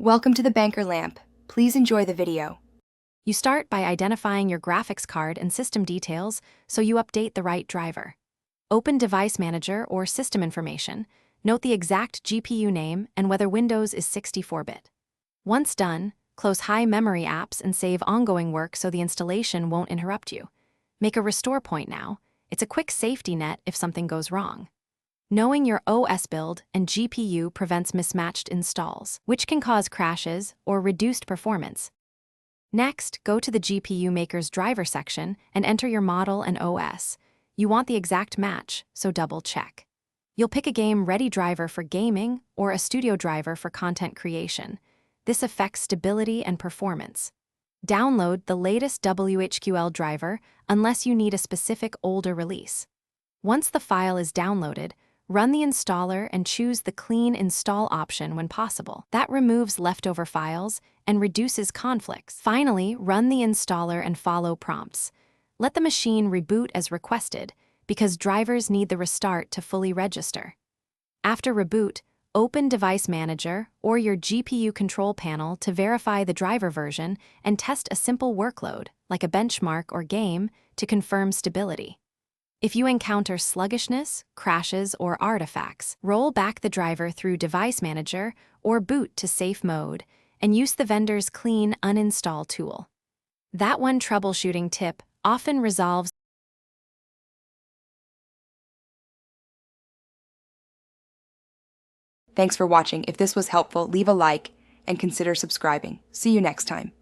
Welcome to the Banker Lamp. Please enjoy the video. You start by identifying your graphics card and system details so you update the right driver. Open Device Manager or System Information. Note the exact GPU name and whether Windows is 64-bit. Once done, close high-memory apps and save ongoing work so the installation won't interrupt you. Make a restore point now. It's a quick safety net if something goes wrong. Knowing your OS build and GPU prevents mismatched installs, which can cause crashes or reduced performance. Next, go to the GPU maker's driver section and enter your model and OS. You want the exact match, so double-check. You'll pick a game-ready driver for gaming or a studio driver for content creation. This affects stability and performance. Download the latest WHQL driver unless you need a specific older release. Once the file is downloaded, run the installer and choose the Clean Install option when possible. That removes leftover files and reduces conflicts. Finally, run the installer and follow prompts. Let the machine reboot as requested, because drivers need the restart to fully register. After reboot, open Device Manager or your GPU control panel to verify the driver version and test a simple workload, like a benchmark or game, to confirm stability. If you encounter sluggishness, crashes, or artifacts, roll back the driver through Device Manager or boot to safe mode and use the vendor's Clean Uninstall tool. That one troubleshooting tip often resolves. Thanks for watching. If this was helpful, leave a like and consider subscribing. See you next time.